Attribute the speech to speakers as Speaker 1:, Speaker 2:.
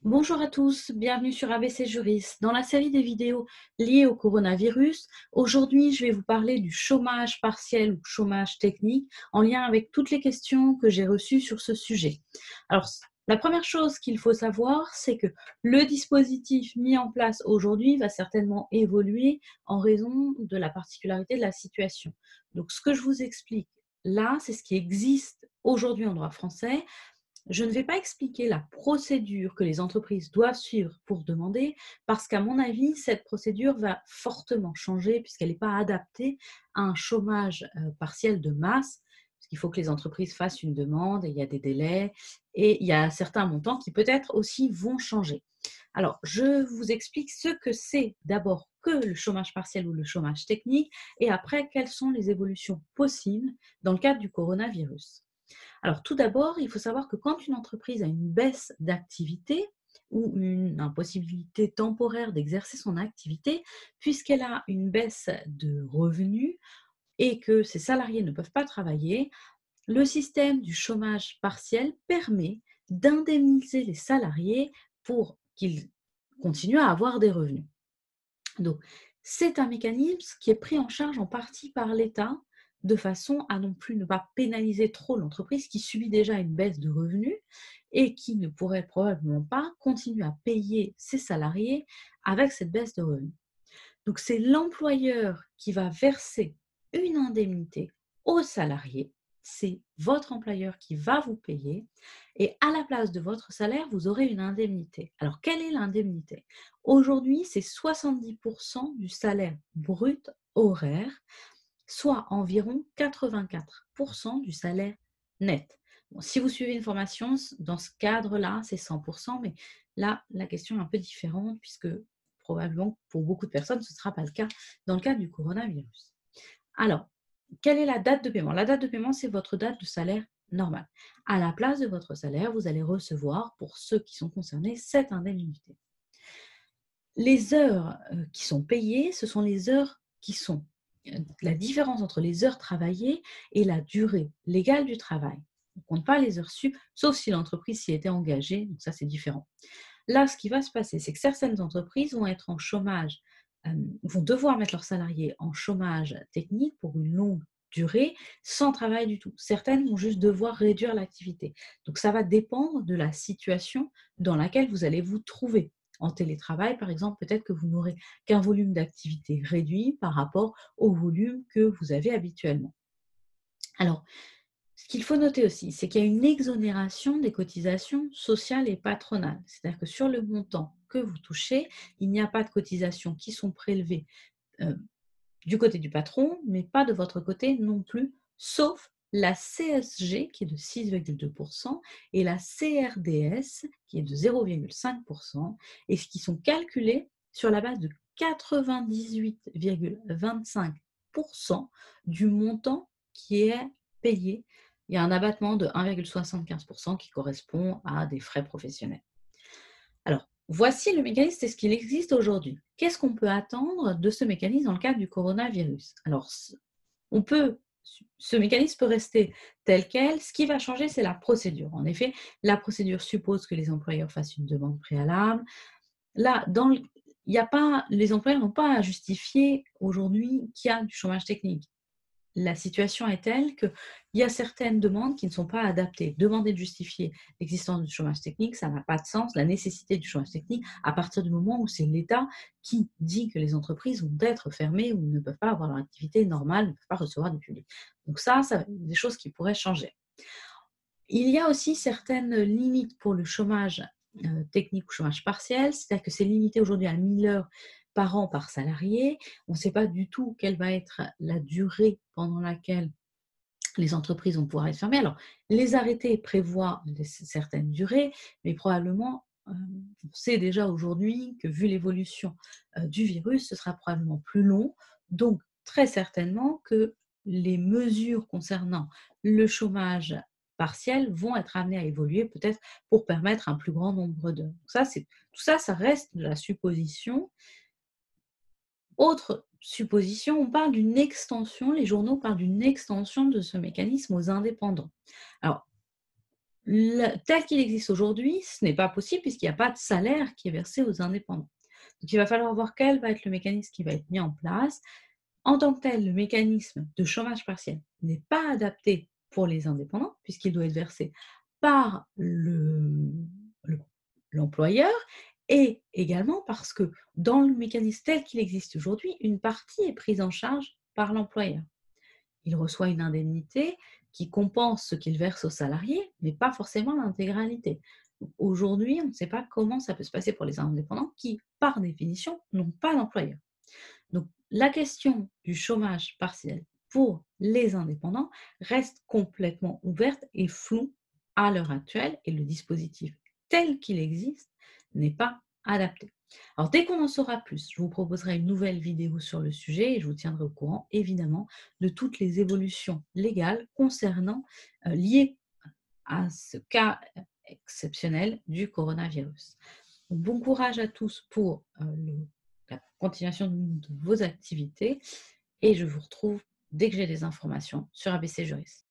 Speaker 1: Bonjour à tous, bienvenue sur ABC Juris. Dans la série des vidéos liées au coronavirus, aujourd'hui je vais vous parler du chômage partiel ou chômage technique en lien avec toutes les questions que j'ai reçues sur ce sujet. Alors, la première chose qu'il faut savoir, c'est que le dispositif mis en place aujourd'hui va certainement évoluer en raison de la particularité de la situation. Donc, ce que je vous explique là, c'est ce qui existe aujourd'hui en droit français. Je ne vais pas expliquer la procédure que les entreprises doivent suivre pour demander, parce qu'à mon avis, cette procédure va fortement changer puisqu'elle n'est pas adaptée à un chômage partiel de masse, parce qu'il faut que les entreprises fassent une demande et il y a des délais et il y a certains montants qui peut-être aussi vont changer. Alors, je vous explique ce que c'est d'abord que le chômage partiel ou le chômage technique et après quelles sont les évolutions possibles dans le cadre du coronavirus. Alors, tout d'abord, il faut savoir que quand une entreprise a une baisse d'activité ou une impossibilité temporaire d'exercer son activité, puisqu'elle a une baisse de revenus et que ses salariés ne peuvent pas travailler, le système du chômage partiel permet d'indemniser les salariés pour qu'ils continuent à avoir des revenus. Donc, c'est un mécanisme qui est pris en charge en partie par l'État, de façon à non plus ne pas pénaliser trop l'entreprise qui subit déjà une baisse de revenus et qui ne pourrait probablement pas continuer à payer ses salariés avec cette baisse de revenus. Donc, c'est l'employeur qui va verser une indemnité aux salariés. C'est votre employeur qui va vous payer et à la place de votre salaire, vous aurez une indemnité. Alors, quelle est l'indemnité? Aujourd'hui, c'est 70% du salaire brut horaire, soit environ 84% du salaire net. Bon, si vous suivez une formation, dans ce cadre-là, c'est 100%, mais là, la question est un peu différente puisque probablement pour beaucoup de personnes, ce ne sera pas le cas dans le cadre du coronavirus. Alors, quelle est la date de paiement? La date de paiement, c'est votre date de salaire normale. À la place de votre salaire, vous allez recevoir, pour ceux qui sont concernés, cette indemnité. Les heures qui sont payées, ce sont les heures qui sont la différence entre les heures travaillées et la durée légale du travail. On ne compte pas les heures sup, sauf si l'entreprise s'y était engagée, donc ça c'est différent. Là, ce qui va se passer, c'est que certaines entreprises vont être en chômage, vont devoir mettre leurs salariés en chômage technique pour une longue durée, sans travail du tout. Certaines vont juste devoir réduire l'activité. Donc ça va dépendre de la situation dans laquelle vous allez vous trouver. En télétravail, par exemple, peut-être que vous n'aurez qu'un volume d'activité réduit par rapport au volume que vous avez habituellement. Alors, ce qu'il faut noter aussi, c'est qu'il y a une exonération des cotisations sociales et patronales. C'est-à-dire que sur le montant que vous touchez, il n'y a pas de cotisations qui sont prélevées euh, du côté du patron, mais pas de votre côté non plus, sauf la CSG qui est de 6,2% et la CRDS qui est de 0,5% et ce qui sont calculés sur la base de 98,25% du montant qui est payé. Il y a un abattement de 1,75% qui correspond à des frais professionnels. Alors, voici le mécanisme, c'est ce qu'il existe aujourd'hui. Qu'est-ce qu'on peut attendre de ce mécanisme dans le cadre du coronavirus? Alors, ce mécanisme peut rester tel quel. Ce qui va changer, c'est la procédure. En effet, la procédure suppose que les employeurs fassent une demande préalable. Là, il y a pas, les employeurs n'ont pas à justifier aujourd'hui qu'il y a du chômage technique. La situation est telle qu'il y a certaines demandes qui ne sont pas adaptées. Demander de justifier l'existence du chômage technique, ça n'a pas de sens. La nécessité du chômage technique, à partir du moment où c'est l'État qui dit que les entreprises vont être fermées ou ne peuvent pas avoir leur activité normale, ne peuvent pas recevoir du public. Donc ça, des choses qui pourraient changer. Il y a aussi certaines limites pour le chômage technique ou chômage partiel, c'est-à-dire que c'est limité aujourd'hui à 1000 heures par an par salarié. On ne sait pas du tout quelle va être la durée pendant laquelle les entreprises vont pouvoir être fermées. Alors, les arrêtés prévoient certaines durées, mais probablement, on sait déjà aujourd'hui que vu l'évolution du virus, ce sera probablement plus long. Donc, très certainement que les mesures concernant le chômage partiel vont être amenées à évoluer peut-être pour permettre un plus grand nombre d'heures. Tout ça, ça reste de la supposition. Autre supposition, on parle d'une extension, les journaux parlent d'une extension de ce mécanisme aux indépendants. Alors, tel qu'il existe aujourd'hui, ce n'est pas possible puisqu'il n'y a pas de salaire qui est versé aux indépendants. Donc il va falloir voir quel va être le mécanisme qui va être mis en place. En tant que tel, le mécanisme de chômage partiel n'est pas adapté pour les indépendants puisqu'il doit être versé par le l'employeur et également parce que dans le mécanisme tel qu'il existe aujourd'hui, une partie est prise en charge par l'employeur. Il reçoit une indemnité qui compense ce qu'il verse aux salariés, mais pas forcément l'intégralité. Aujourd'hui, on ne sait pas comment ça peut se passer pour les indépendants qui, par définition, n'ont pas d'employeur. Donc, la question du chômage partiel pour les indépendants reste complètement ouverte et floue à l'heure actuelle et le dispositif tel qu'il existe n'est pas adapté. Alors, dès qu'on en saura plus, je vous proposerai une nouvelle vidéo sur le sujet et je vous tiendrai au courant, évidemment, de toutes les évolutions légales concernant, liées à ce cas exceptionnel du coronavirus. Donc, bon courage à tous pour la continuation de vos activités et je vous retrouve dès que j'ai des informations sur ABC Juris.